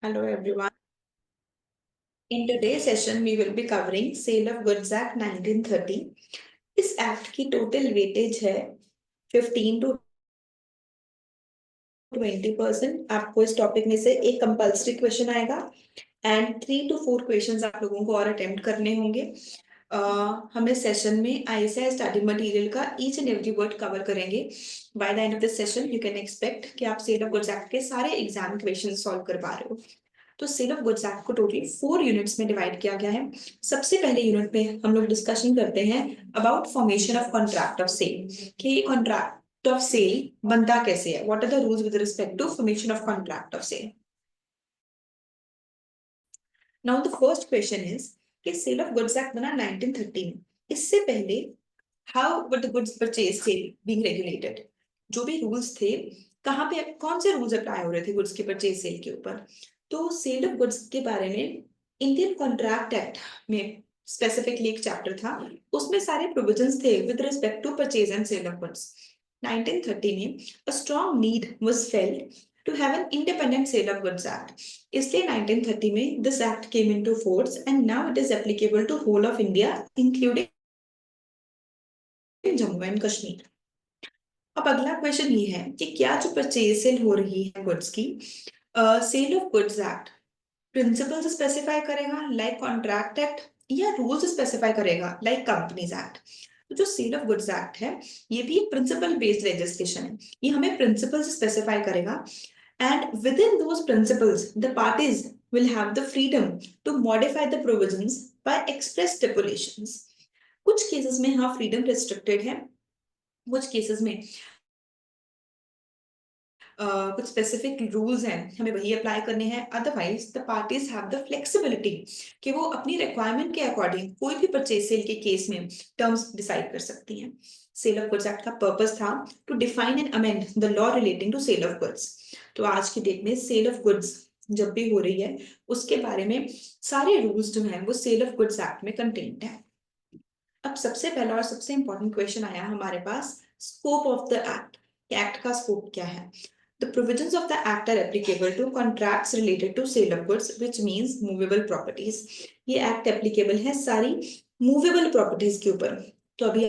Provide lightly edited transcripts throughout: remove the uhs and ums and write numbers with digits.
Hello everyone. In today's session, we will be covering Sale of Goods Act 1930. इस act की total weightage है 15 to 20%। आपको इस topic में से एक कंपल्सरी क्वेश्चन आएगा एंड 3 to 4 क्वेश्चंस आप लोगों को और अटेम्प्ट करने होंगे। हम इस सेशन में आईएसआई स्टडी मटेरियल का each and every word cover करेंगे। By the end of this session you can expect कि आप सेल ऑफ गुड्स एक्ट के सारे एग्जाम क्वेश्चन सॉल्व कर पा रहे हो। तो सेल ऑफ गुड्स एक्ट को टोटली 4 यूनिट्स में डिवाइड किया गया है। सबसे पहले यूनिट में हम लोग डिस्कशन करते हैं about formation of contract of sale, कि कॉन्ट्रैक्ट ऑफ सेल बनता कैसे है, what are the rules with respect to formation of contract of sale. Now the first question is कि सेल ऑफ गुड्स एक्ट बना 1930 में। इससे पहले how were the goods purchase sale being regulated, जो भी रूल्स थे, कहाँ पे कौन से रूल्स अप्लाई हो रहे थे गुड्स के परचेज सेल के ऊपर। तो सेल ऑफ गुड्स के बारे में इंडियन कॉन्ट्रैक्ट एक्ट में स्पेसिफिकली एक चैप्टर था, उसमें सारे प्रोविजंस थे with respect to purchase and sale of goods. 1930 में a strong need was felt to have an independent sale of goods act. इसलिए 1930 में this act came into force and now it is applicable to whole of India including Jammu and Kashmir. अब अगला question ये है कि क्या जो परचेज सेल हो रही है गुड्स की, sale of goods act principles specify करेगा लाइक कॉन्ट्रैक्ट एक्ट, या रूल्स स्पेसिफाई करेगा लाइक कंपनीज एक्ट। तो जो सेल ऑफ गुड्स एक्ट है ये भी एक प्रिंसिपल बेस्ड लेजिस्लेशन है, ये हमें प्रिंसिपल्स स्पेसिफाई करेगा and within those principles the parties will have the freedom to modify the provisions by express stipulations. कुछ केसेस में हाँ फ्रीडम रिस्ट्रिक्टेड है, कुछ केसेस में कुछ स्पेसिफिक रूल्स हैं हमें वही अप्लाई करने हैं। Otherwise the parties have the flexibility कि वो अपनी रिक्वायरमेंट के अकॉर्डिंग कोई भी परचेज सेल के केस में टर्म्स डिसाइड कर सकती हैं। सेल ऑफ गुड्स एक्ट का पर्पस था to define and amend the law relating to sale of goods. तो आज की डेट में सेल ऑफ गुड्स जब भी हो रही है उसके बारे में सारे रूल्स जो हैं वो सेल ऑफ गुड्स एक्ट में कंटेन्ड है। अब सबसे पहला और सबसे इंपॉर्टेंट क्वेश्चन आया हमारे पास, scope of the act. Act का स्कोप क्या है? The provisions of the act are applicable to contracts related to sale of goods, which means movable properties. ये एक्ट एप्लीकेबल है सारी मूवेबल प्रॉपर्टीज के ऊपर। तो अभी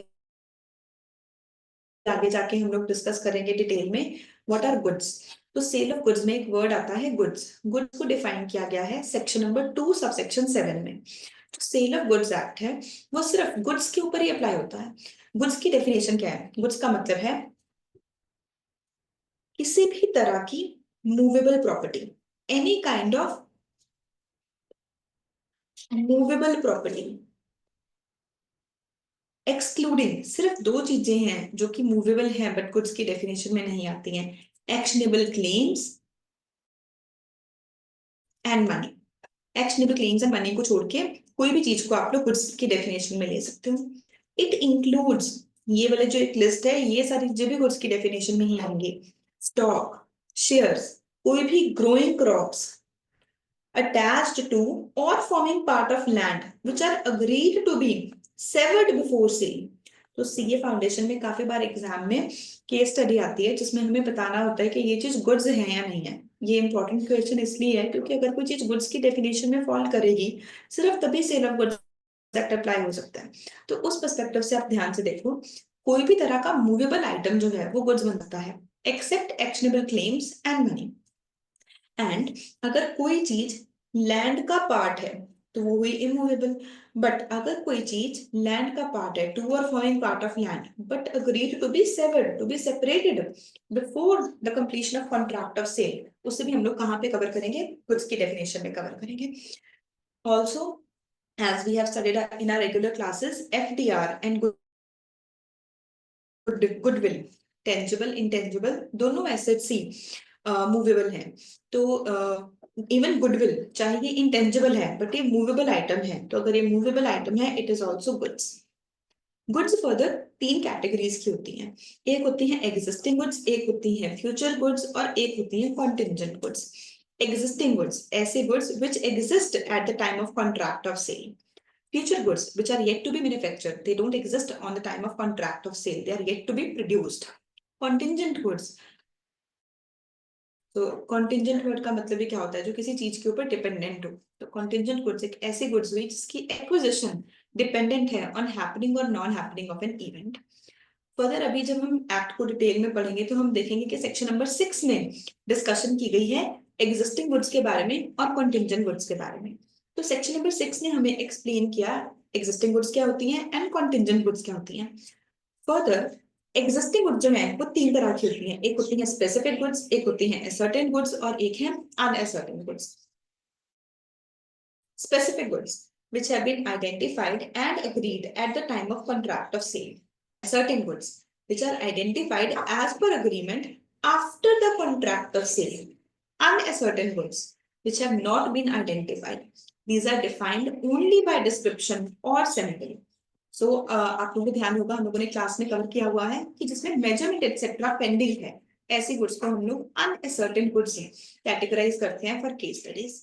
आगे जाके हम लोग डिस्कस करेंगे डिटेल में व्हाट आर गुड्स। तो सेल ऑफ गुड्स में एक वर्ड आता है गुड्स। गुड्स को डिफाइन किया गया है सेक्शन नंबर 2 सबसेक्शन 7 में। जो सेल ऑफ गुड्स एक्ट है वो सिर्फ गुड्स के ऊपर ही अप्लाई होता है। गुड्स की डेफिनेशन क्या है? गुड्स का मतलब है किसी भी तरह की movable property, any kind of movable property, excluding सिर्फ 2 चीजें हैं जो कि मूवेबल हैं बट गुड्स की डेफिनेशन में नहीं आती हैं, actionable claims and money. Actionable claims and money को छोड़ के कोई भी चीज को आप लोग गुड्स की डेफिनेशन में ले सकते हो। इट इंक्लूड्स, ये वाले जो एक लिस्ट है ये सारी चीजें भी गुड्स की डेफिनेशन में ही आएंगी। स्टॉक, शेयर्स, कोई भी growing crops attached to or forming part of land which are agreed to be severed before sale। तो सीए फाउंडेशन में काफी बार एग्जाम में केस स्टडी आती है जिसमें हमें बताना होता है कि ये चीज गुड्स है या नहीं है। ये इंपॉर्टेंट क्वेश्चन इसलिए है क्योंकि अगर कोई चीज गुड्स की डेफिनेशन में फॉल करेगी सिर्फ तभी sale of goods act apply हो सकता है। तो उस पर्सपेक्टिव से आप ध्यान से देखो, कोई भी तरह का मूवेबल आइटम जो है वो गुड्स बनता है except actionable claims and money. And अगर कोई चीज लैंड का पार्ट है तो वो हुई इमूवेबल। बट अगर कोई चीज लैंड का पार्ट है, टू और forming part of land but agreed to be severed, to be separated before the completion of contract of sale, उससे भी हम लोग कहाँ पे कवर करेंगे? गुड्स की डेफिनेशन में कवर करेंगे। Also as we have studied in our regular classes, FDR and goodwill, tangible intangible दोनों एसेट्स ही मूवेबल हैं। तो इवन गुडविल चाहे ये इंटेंजिबल है बट ये मूवेबल आइटम है, तो अगर ये मूवेबल आइटम है it is also goods. Goods further 3 categories की होती हैं, एक होती है एग्जिस्टिंग गुड्स, एक होती है फ्यूचर गुड्स और एक होती है कॉन्टिंजेंट गुड्स। एग्जिस्टिंग गुड्स ऐसे goods which exist at the time of contract of sale. Future goods which are yet to be manufactured, they don't exist on the time of contract of sale, they are yet to be produced. Contingent goods तो contingent word का मतलब ही क्या होता है, जो किसी चीज के ऊपर डिपेंडेंट हो। तो कॉन्टिजेंट गुड्स एक ऐसी गुड्स हुई जिसकी एक्विजिशन डिपेंडेंट है ऑन हैपनिंग और non happening of an event. Further अभी जब हम एक्ट को डिटेल में पढ़ेंगे तो हम देखेंगे कि सेक्शन नंबर 6 में डिस्कशन की गई है एग्जिस्टिंग गुड्स के बारे में और कॉन्टिजेंट गुड्स के बारे में। तो सेक्शन नंबर 6 ने हमें एक्सप्लेन किया एग्जिस्टिंग गुड्स क्या होती हैं एंड कॉन्टिजेंट गुड्स क्या होती हैं। फर्दर एग्जिस्टिंग गुड्स जो है वो तीन तरह की होती हैं, एक होती है स्पेसिफिक गुड्स, एक होती है असर्टेन गुड्स और एक है uncertain goods. Specific goods which have been identified and agreed at the time of contract of sale. Certain goods which are identified as per agreement after the contract of sale. Uncertain goods which have not been identified. These are defined only by description or symbol. So आप लोगों को ध्यान होगा हम लोगों ने class में cover किया हुआ है कि जिसमें मेजरमेंट एक्सेट्रा पेंडिंग है, ऐसी गुड्स को हम लोग अनसर्टेन गुड्स कैटेगराइज करते हैं फॉर केस स्टडीज।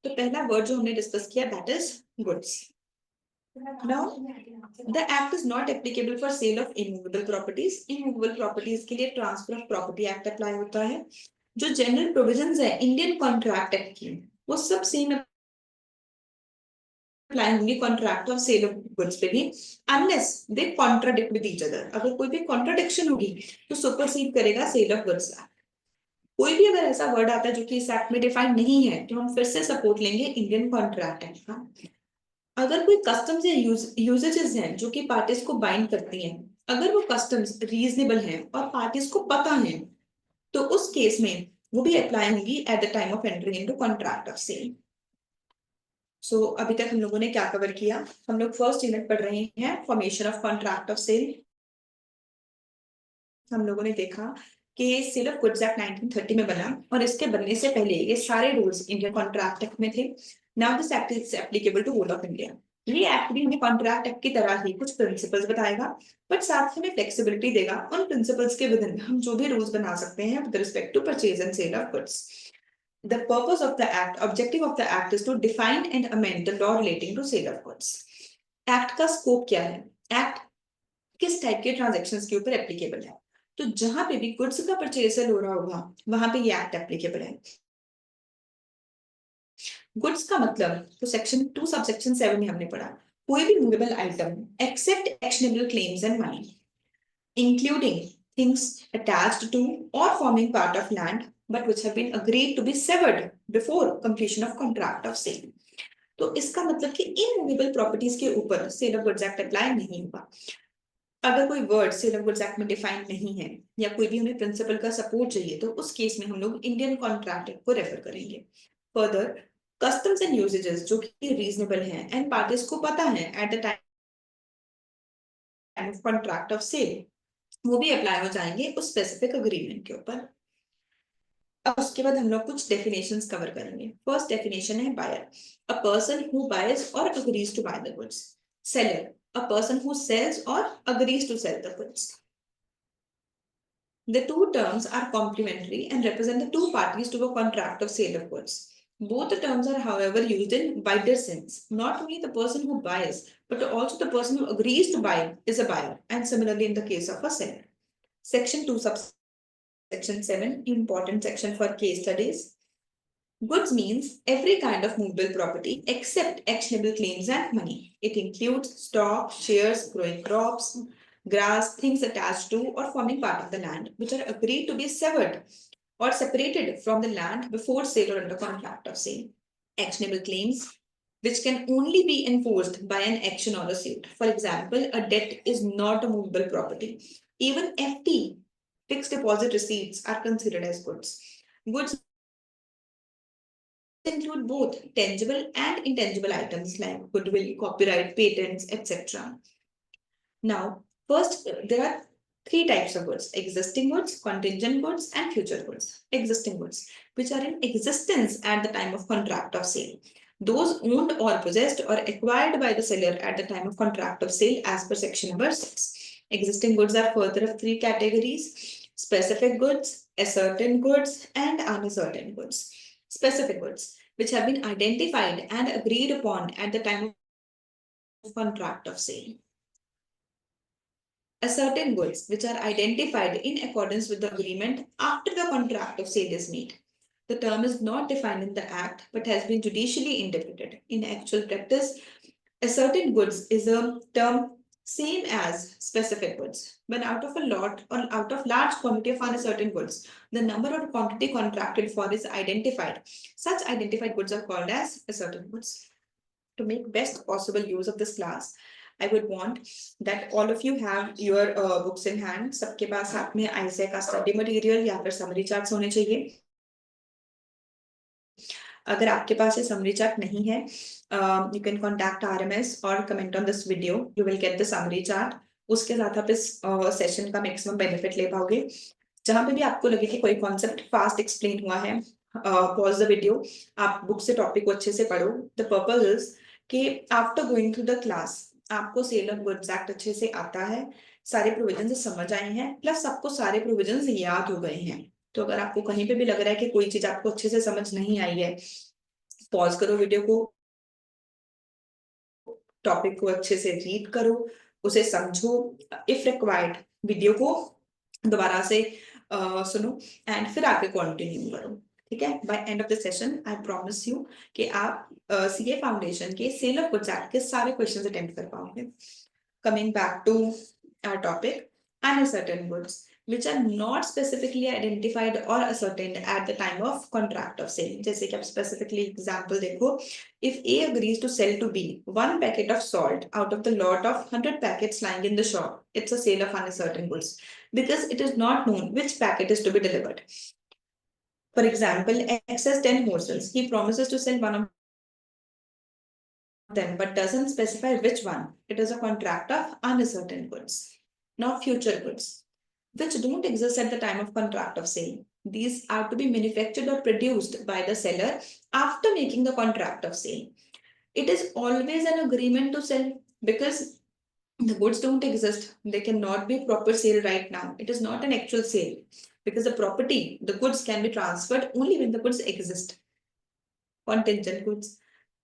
तो पहला वर्ड जो हमने डिस्कस किया that is goods. Now, the act is not applicable for sale of immovable properties. Immovable properties के लिए transfer of property act apply होता है। जो जनरल प्रोविजंस है इंडियन कॉन्ट्रैक्ट एक्ट की वो सब सेम अप्लाई होंगी contract of sale of goods पे भी, unless they contradict with each other. अगर कोई भी कॉन्ट्राडिक्शन होगी तो सुपरसीड करेगा सेल ऑफ गुड्स। कोई भी अगर ऐसा वर्ड आता है जो कि इस एक्ट में डिफाइंड नहीं है तो हम फिर से सपोर्ट लेंगे इंडियन कॉन्ट्रैक्ट एक्ट का। अगर कोई कस्टम्स या यूजेजेस हैं जो कि पार्टीज को बाइंड करती हैं, अगर वो कस्टम्स रीजनेबल हैं और पार्टीज को पता है तो उस केस में वो भी अप्लाई होंगी at the time of entering into contract of sale. So अभी तक हम लोगों ने क्या कवर किया, हम लोग फर्स्ट यूनिट पढ़ रहे हैं formation of contract of sale. हम लोगों ने देखा कि सेल ऑफ गुड्स एक्ट 1930 में बना और इसके बनने से पहले ये सारे रूल्स इंडियन कॉन्ट्रैक्ट एक्ट में थे। Now this act is applicable to whole of India. ये एक्ट भी हमें कॉन्ट्रैक्ट एक्ट की तरह ही कुछ प्रिंसिपल्स बताएगा बट साथ में फ्लेक्सिबिलिटी देगा। उन प्रिंसिपल्स के विदिन हम जो भी रूल्स बना सकते हैं with respect to purchase and sale of goods. The purpose of the act, objective of the act is to define and amend the law relating to sale of goods. Act का scope क्या है, act किस type के transactions के ऊपर applicable है। तो जहां पे भी गुड्स का परचेज सेल हो रहा होगा वहां पे ये एक्ट एप्लीकेबल है। गुड्स का मतलब तो सेक्शन 2 सबसेक्शन 7 में हमने पढ़ा, कोई भी movable item except actionable claims and money including things attached to और forming part of land but which have been agreed to be severed before completion of contract of sale. तो इसका मतलब कि इमूवेबल प्रॉपर्टीज के ऊपर sale of goods act apply नहीं होगा। अगर कोई word sale of goods act में डिफाइन नहीं है या कोई भी हमें प्रिंसिपल का सपोर्ट चाहिए तो उस केस में हम लोग इंडियन कॉन्ट्रैक्ट एक्ट को रेफर करेंगे। फर्दर कस्टम्स एंड यूजेजेस जो कि रीजनेबल हैं एंड पार्टीज को पता है at the time of contract of sale वो भी अप्लाई हो जाएंगे उस स्पेसिफिक अग्रीमेंट के ऊपर। अब उसके बाद हम लोग कुछ डेफिनेशंस कवर करेंगे। फर्स्ट डेफिनेशन है buyer, a person who buyers or agrees to buy the goods. Seller, a person who sells or agrees to sell the goods. The two terms are complementary and represent the two parties to a contract of sale of goods. Both the terms are, however, used in wider sense. Not only the person who buys, but also the person who agrees to buy is a buyer, and similarly in the case of a seller. Section 2, subsection 7, important section for case studies. Goods means every kind of movable property except actionable claims and money. It includes stock, shares, growing crops, grass, things attached to or forming part of the land, which are agreed to be severed or separated from the land before sale or under contract of sale. Actionable claims, which can only be enforced by an action or a suit. For example, a debt is not a movable property. Even FD, fixed deposit receipts, are considered as goods. Goods include both tangible and intangible items like goodwill, copyright, patents, etc. Now, first, there are three types of goods: existing goods, contingent goods, and future goods. Existing goods, which are in existence at the time of contract of sale. Those owned or possessed or acquired by the seller at the time of contract of sale as per section number 6. Existing goods are further of three categories: specific goods, ascertain goods, and unascertain goods. Specific goods, which have been identified and agreed upon at the time of contract of sale. Ascertain goods, which are identified in accordance with the agreement after the contract of sale is made. The term is not defined in the Act but has been judicially interpreted. In actual practice, ascertain goods is a term same as specific goods. When out of a lot or out of large quantity of uncertain goods, the number or quantity contracted for is identified. Such identified goods are called as ascertain goods. To make best possible use of this class, I would want that all of you have your books in hand. सबके पास हाथ में ISA का study material या फिर summary charts होने चाहिए. अगर आपके पास ये समरी चार्ट नहीं है, you can contact RMS or comment on this video. You will get the summary chart. उसके साथ आप इस सेशन का मैक्सिमम बेनिफिट ले पाओगे. जहां पे भी आपको लगे कि कोई कॉन्सेप्ट फास्ट एक्सप्लेन हुआ है, पॉज द वीडियो, आप बुक से टॉपिक को अच्छे से पढ़ो. द पर्पज इज कि after going through the class आपको सेल ऑफ गुड्स एक्ट अच्छे से आता है, सारे प्रोविजन समझ आए हैं, प्लस आपको सारे प्रोविजन याद हो गए हैं. तो अगर आपको कहीं पे भी लग रहा है कि कोई चीज आपको अच्छे से समझ नहीं आई है, पॉज करो वीडियो को, टॉपिक को अच्छे से रीड करो, उसे समझो, इफ रिक्वायर्ड वीडियो को दोबारा से सुनो एंड फिर आगे कंटिन्यू करो. ठीक है. By end of the session I promise you कि आप सीए फाउंडेशन के सेल ऑफ गुड्स एक्ट के सारे क्वेश्चंस अटेम्प्ट कर पाओगे. Coming back to our topic, uncertain goods which are not specifically identified or ascertained at the time of contract of sale. जैसे कि आप specifically example देखो, if A agrees to sell to B 1 packet of salt out of the lot of 100 packets lying in the shop, it's a sale of uncertain goods because it is not known which packet is to be delivered. For example, X has 10 horses. He promises to sell one of them but doesn't specify which one. It is a contract of uncertain goods. Now future goods, which don't exist at the time of contract of sale. These are to be manufactured or produced by the seller after making the contract of sale. It is always an agreement to sell because the goods don't exist. They cannot be proper sale right now. It is not an actual sale because the property, the goods can be transferred only when the goods exist. Contingent goods,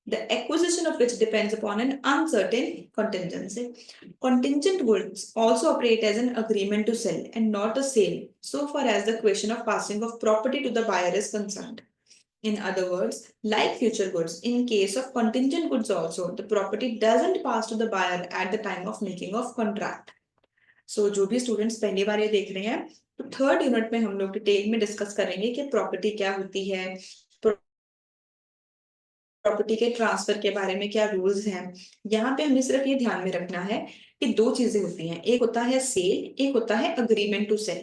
the acquisition of which depends upon an uncertain contingency. Contingent goods also operate as an agreement to sell and not a sale, so far as the question of passing of property to the buyer is concerned. In other words, like future goods, in case of contingent goods also, the property doesn't pass to the buyer at the time of making of contract. So, जो भी students पहली बार ये देख रहे हैं, तो third unit में हम लोग डिटेल में डिस्कस करेंगे कि प्रॉपर्टी क्या होती है, प्रॉपर्टी के ट्रांसफर के बारे में क्या रूल्स हैं. यहाँ पे हमें सिर्फ ये ध्यान में रखना है कि दो चीजें होती हैं, एक होता है सेल, एक होता है अग्रीमेंट टू सेल.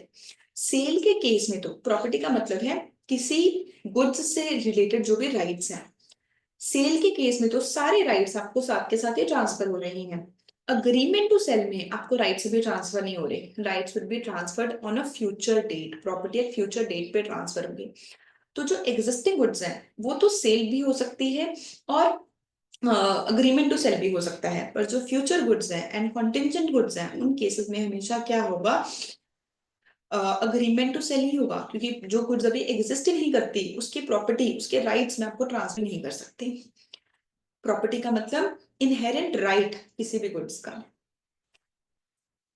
सेल के केस में तो प्रॉपर्टी का मतलब है किसी गुड्स से रिलेटेड जो भी राइट्स हैं. सेल के केस में तो सारे राइट्स आपको साथ के साथ ही ट्रांसफर हो रहे हैं. अग्रीमेंट टू सेल में आपको राइट्स भी ट्रांसफर नहीं हो रहे. Rights will be transferred on a future date. Property एक फ्यूचर डेट पे ट्रांसफर होगी. तो जो एग्जिस्टिंग गुड्स हैं वो तो सेल भी हो सकती है और अग्रीमेंट टू सेल भी हो सकता है, पर जो फ्यूचर गुड्स हैं एंड कॉन्टिंजेंट गुड्स हैं उन केसेस में हमेशा क्या होगा, अग्रीमेंट टू सेल ही होगा, क्योंकि जो गुड्स अभी एग्जिस्ट नहीं करती उसकी प्रॉपर्टी, उसके राइट्स में आपको ट्रांसफर नहीं कर सकते. प्रॉपर्टी का मतलब इनहेरेंट राइट किसी भी गुड्स का.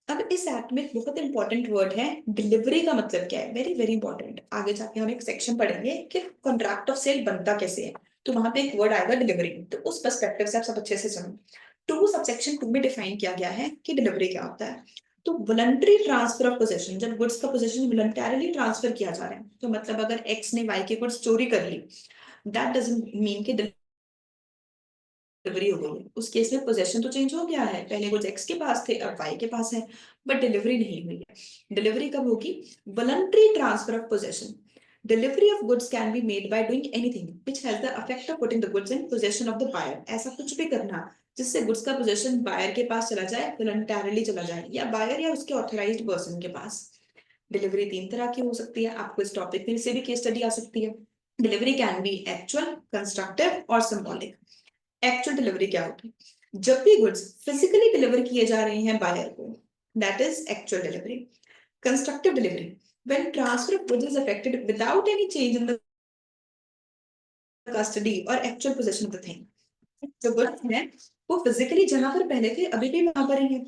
अब इस एक्ट में बहुत इंपॉर्टेंट वर्ड है डिलीवरी. का मतलब क्या है, वेरी वेरी इंपॉर्टेंट. आगे जाके हम एक सेक्शन पढ़ेंगे कि कॉन्ट्रैक्ट ऑफ सेल बनता कैसे है, तो वहां पे एक वर्ड आएगा डिलीवरी. तो उस पर्सपेक्टिव से आप सब अच्छे से सुनो. टू सबसेक्शन 2 में डिफाइन किया गया है कि डिलीवरी क्या होता है. तो वॉलंटरी ट्रांसफर ऑफ पोजेशन, जब गुड्स का पोजेशन वॉलंटरली ट्रांसफर किया जा रहा है, तो मतलब अगर एक्स ने वाई की गुड्स चोरी कर ली, दैट डजंट मीन कि डिलीवरी हो गई. उस केस में पोजेशन तो चेंज हो गया है, पहले गुड्स एक्स के पास थे अब वाई के पास है, बट डिलीवरी नहीं हुई है. डिलीवरी कब होगी, voluntary transfer of possession. Delivery of goods can be made by doing anything which has the effect of putting the goods in possession of the buyer. ऐसा कुछ भी करना जिससे गुड्स का पोजेशन बायर के पास चला जाए, वॉलंटरली चला जाए, या बायर या उसके ऑथराइज्ड पर्सन के पास. डिलीवरी 3 तरह की हो सकती है. आपको इस टॉपिक में से भी केस स्टडी आ सकती है. Delivery can be actual, constructive और सिंबॉलिक. एक्चुअल डिलीवरी क्या होगी, जब भी गुड्स फिजिकली डिलीवर किए जा रहे हैं बायर को, that is actual delivery. Constructive delivery, when transfer of goods is affected without any change in the custody or actual position of the thing. जो गुड्स हैं वो फिजिकली जहां पर पहले थे अभी भी वहां पर ही है,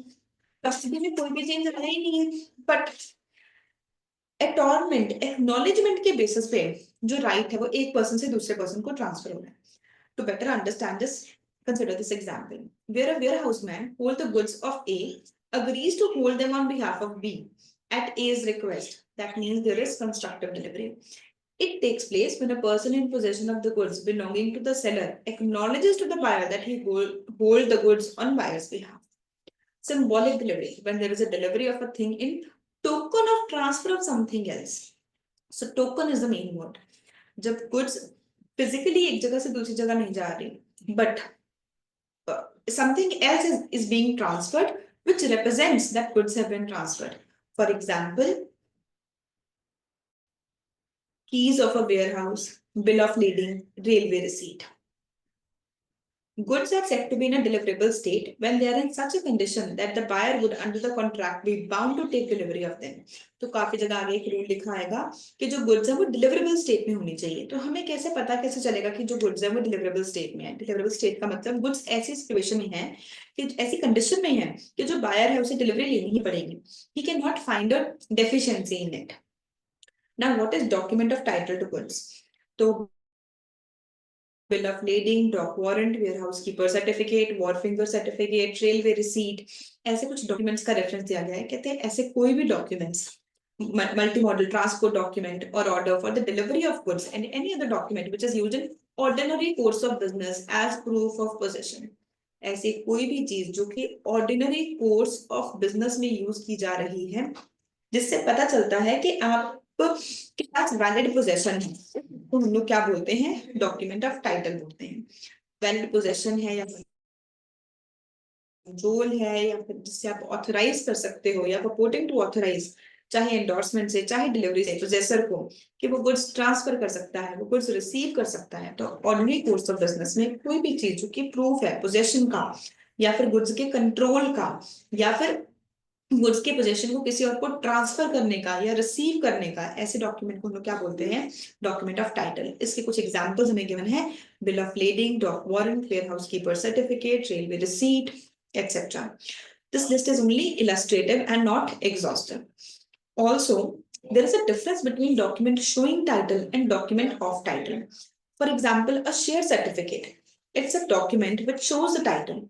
कस्टडी में कोई भी चेंज आया ही नहीं है, बट अटॉर्नमेंट, एक्नॉलेजमेंट के बेसिस पे जो राइट है वो एक पर्सन से दूसरे पर्सन को ट्रांसफर हो रहा है. To better understand this, consider this example where a warehouse man holds the goods of A, agrees to hold them on behalf of B at A's request. That means there is constructive delivery. It takes place when a person in possession of the goods belonging to the seller acknowledges to the buyer that he hold the goods on buyer's behalf. Symbolic delivery, when there is a delivery of a thing in token of transfer of something else. So token is the main word. जब goods physically एक जगह से दूसरी जगह नहीं जा रही, but something else is being transferred which represents that goods have been transferred. For example, keys of a warehouse, bill of lading, railway receipt. Goods are said to be in a deliverable state when they are in such a condition that the buyer would under the contract be bound to take delivery of them. तो काफी जगह आगे एक rule लिखा आएगा कि जो goods है वो डिलीवरेबल स्टेट में होनी चाहिए. तो हमें कैसे पता कैसे चलेगा कि जो गुड्स है वो डिलीवरेबल स्टेट में है? डिलीवरेबल स्टेट का मतलब गुड्स ऐसी सिचुएशन में है कि ऐसी कंडीशन में है कि जो बायर है उसे डिलीवरी लेनी ही पड़ेगी. He can not find a deficiency in it. Now what is document of title to goods? तो bill of lading, dock warrant, warehouse keeper certificate, wharfinger certificate, railway receipt, ऐसे कुछ डॉक्यूमेंट्स का reference दिया गया है. कहते हैं ऐसे कोई भी documents, multi modal transport document or order for the delivery of goods and any other document which is used in ordinary course of business as proof of possession. ऐसी कोई भी चीज जो कि ऑर्डिनरी कोर्स ऑफ बिजनेस में use की जा रही है जिससे पता चलता है कि आप के पास वैलिड पोजेशन है, तो हम लोग क्या बोलते हैं? डॉक्यूमेंट ऑफ टाइटल बोलते हैं. वैलिड पोजेशन है या कंट्रोल है या फिर जिससे आप ऑथराइज कर सकते हो या पपोर्टिंग टू ऑथराइज, चाहे एंडोर्समेंट से चाहे डिलीवरी से पोजेसर को कि वो गुड्स ट्रांसफर कर सकता है, वो गुड्स रिसीव कर सकता है. तो ऑर्डिनरी कोर्स ऑफ बिजनेस में कोई भी चीज जो कि प्रूफ है पोजेशन का या फिर गुड्स के कंट्रोल का या फिर गुड्स के पोजेशन को किसी और को ट्रांसफर करने का या रिसीव करने का, ऐसे डॉक्यूमेंट को हम लोग क्या बोलते हैं? Document of title. इसके कुछ एग्जांपल्स हमें गिवन है: bill of lading, dock warrant, warehouse keeper certificate, railway receipt, etc. This list is only illustrative and not exhaustive. Also, there is a difference between document showing title and document of title. For example, a share certificate. It's a document which shows the title.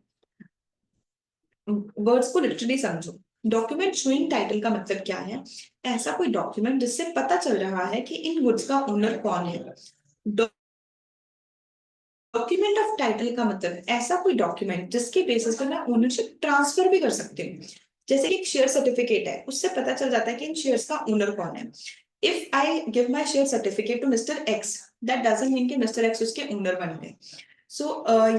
Words को literally समझो. Document showing title का मतलब क्या है? ऐसा कोई document जिससे पता चल रहा है कि इन गुड्स का ओनर कौन है. डॉक्यूमेंट ऑफ टाइटल का मतलब ऐसा कोई डॉक्यूमेंट जिसके बेसिस पर मैं ओनरशिप ट्रांसफर भी कर सकती हूँ. जैसे एक शेयर सर्टिफिकेट है, उससे पता चल जाता है कि इन शेयर्स का ओनर कौन है. If I give my share certificate to mister X, that doesn't mean कि मिस्टर एक्स उसके ओनर बन गए. So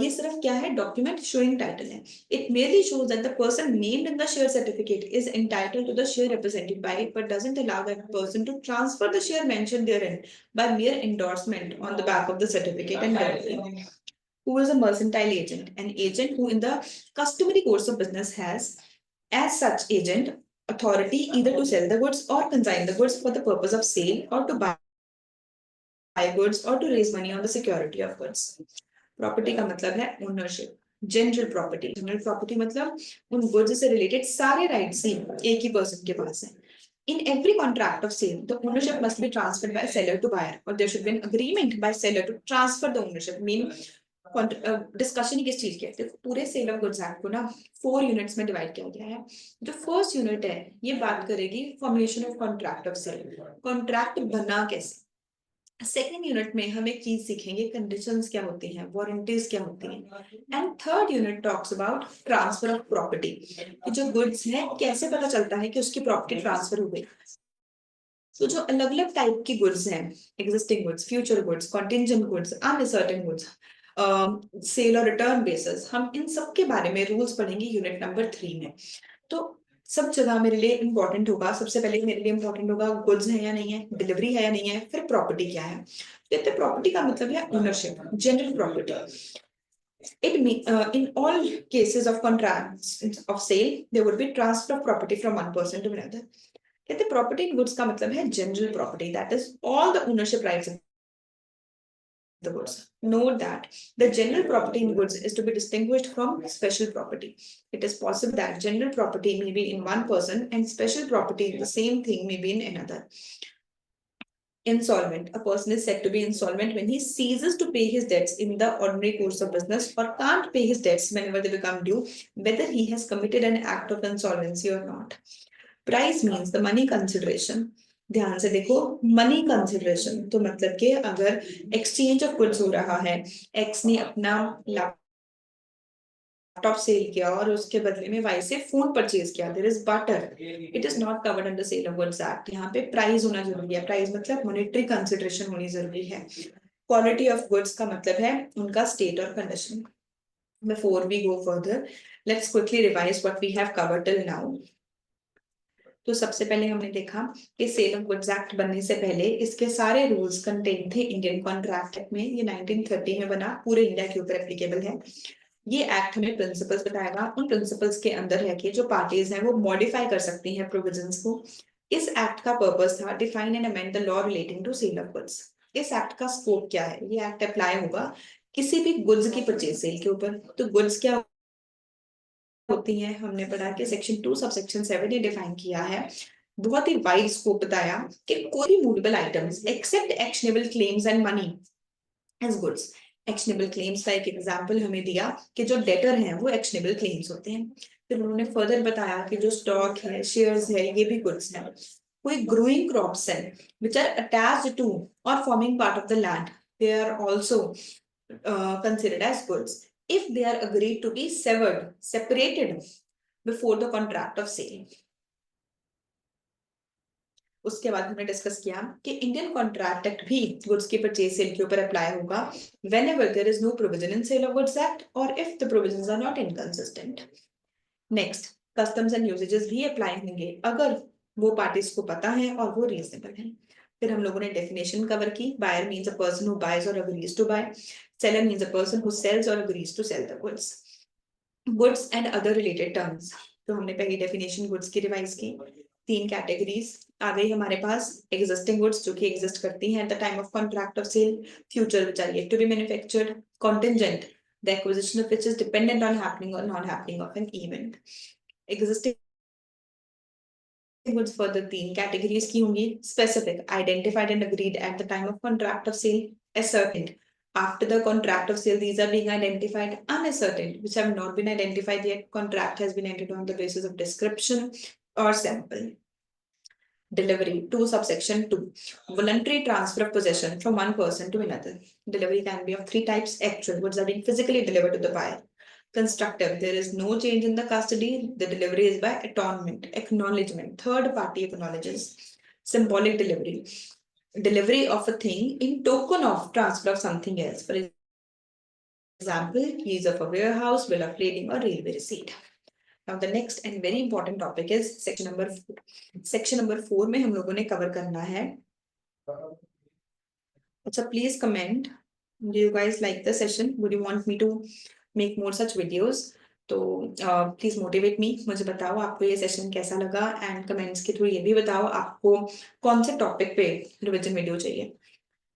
ये सिर्फ क्या है? डॉक्यूमेंट शोइंग टाइटल है. It merely shows that the person named in the share certificate is entitled to the share represented by it, but doesn't allow that person to transfer the share mentioned therein by mere endorsement on the back of the certificate and delivery. Who is a mercantile agent? An agent who in the customary course of business has, as such agent, authority either to sell the goods or consign the goods for the purpose of sale or to buy goods or to raise money on the security of goods. Property का मतलब है ownership. General property, general property मतलब उन goods से related सारे rights एक ही person के पास हैं. In every contract of sale, the ownership must be transferred by seller to buyer, or there should be an agreement by seller to transfer the ownership. Mean discussion ही किस चीज की है? देखो, पूरे सेल ऑफ गुड्स एक्ट को ना 4 units में डिवाइड किया गया है. जो फर्स्ट यूनिट है ये बात करेगी formation of contract of sale, contract बना कैसे. सेकेंड यूनिट में हम एक चीज सीखेंगे, कंडीशंस क्या होती हैं, वारंटीज क्या होती हैं. And third unit talks about transfer of property, कि जो गुड्स है कैसे पता चलता है कि उसकी प्रॉपर्टी ट्रांसफर हो गई. तो जो अलग अलग टाइप की गुड्स हैं, existing goods, future goods, contingent goods, uncertain goods, sale और रिटर्न बेसिस, हम इन सब के बारे में रूल्स पढ़ेंगे यूनिट नंबर 3 में. तो सब जगह मेरे लिए इंपॉर्टेंट होगा, सबसे पहले मेरे लिए इंपॉर्टेंट होगा गुड्स है या नहीं है, डिलीवरी है या नहीं है, फिर प्रॉपर्टी क्या है. तो प्रॉपर्टी का मतलब है ownership, general property. In all cases of contracts of sale, there would be transfer of property from one person to another. कहते प्रॉपर्टी इन गुड्स का मतलब है general property, that is all the ownership rights of the goods. Note that the general property in goods is to be distinguished from special property. It is possible that general property may be in one person and special property in the same thing may be in another. Insolvent. A person is said to be insolvent when he ceases to pay his debts in the ordinary course of business or can't pay his debts whenever they become due, whether he has committed an act of insolvency or not. Price means the money consideration. ध्यान से देखो, money consideration तो मतलब कि अगर exchange of goods हो रहा है, एक्स ने अपना लैपटॉप सेल किया और उसके बदले में वाई से फोन परचेज किया, there is barter, it is not covered under sale of goods act. यहाँ पे प्राइस होना जरूरी है, प्राइस मतलब मॉनेटरी कंसिडरेशन होनी जरूरी है। क्वालिटी ऑफ गुड्स का मतलब है उनका स्टेट और condition. Before we go further, let's quickly revise what we have covered till now. तो सबसे पहले हमने देखा कि सेल ऑफ गुड्स एक्ट बनने से पहले इसके सारे रूल्स कंटेन थे इंडियन कॉन्ट्रैक्ट एक्ट में। ये 1930 में बना, पूरे इंडिया के ऊपर एप्लीकेबल है। ये एक्ट हमें प्रिंसिपल्स बताएगा, उन प्रिंसिपल्स के अंदर है कि जो पार्टीज हैं वो मॉडिफाई कर सकती हैं प्रोविजंस को। इस एक्ट का पर्पस था define and amend the law relating to sale of goods. इस एक्ट का स्कोप क्या है? ये एक्ट अप्लाई होगा किसी भी गुड्स की परचेज सेल के ऊपर। तो गुड्स क्या होती हैं? हमने पढ़ा कि सेक्शन 2 सबसेक्शन 7 ने डिफाइन किया है, बहुत ही वाइड स्कोप बताया कि कोई भी movable items except actionable claims and money as goods. Actionable claims का एक एग्जांपल हमें दिया कि जो डेटर हैं वो एक्शनेबल क्लेम्स होते हैं। फिर उन्होंने फर्दर बताया कि जो स्टॉक है, शेयर्स है, ये भी गुड्स हैं। कोई ग्रोइंग क्रॉप्स हैं which are attached to or forming part of the land, they are also considered as goods if they are agreed to be separated before the contract of sale. उसके बाद हमने discuss किया कि Indian contract act भी goods की purchase sale के ऊपर apply होगा whenever there is no provision in sale of goods act or if the provisions are not inconsistent. Next, customs and usages भी अप्लाई होंगे अगर वो पार्टीज को पता है और वो रीजनेबल है। फिर हम लोगों ने डेफिनेशन कवर की। Buyer means a person who buys or agrees to buy. Seller means a person who sells or agrees to sell the goods. Goods and other related terms, तो हमने पहली डेफिनेशन गुड्स की revise की। 3 categories आ गई हमारे पास। Existing goods जो कि exist करती हैं at the time of contract of sale, future which are yet to be manufactured, contingent the acquisition of which is dependent on happening or non happening of an event. Existing goods further 3 categories की होंगी। Specific, identified and agreed at the time of contract of sale. Ascertained, after the contract of sale these are being identified. Unascertained, which have not been identified yet, contract has been entered on the basis of description or sample. Delivery, 2 subsection 2, voluntary transfer of possession from one person to another. Delivery can be of 3 types. Actual, goods are being physically delivered to the buyer. Constructive, there is no change in the custody, the delivery is by atonement, acknowledgement, third party acknowledges. Symbolic delivery, delivery of a thing in token of transfer of something else. For example, keys of a warehouse, bill of lading or railway receipt. Now the next and very important topic is section number 4. Section number 4 में हम लोगों ने cover करना है। अच्छा, please comment. Do you guys like the session? Would you want me to make more such videos? तो please motivate me, मुझे बताओ आपको ये सेशन कैसा लगा एंड कमेंट्स के थ्रू ये भी बताओ आपको कौन से टॉपिक पे रिविजन वीडियो चाहिए।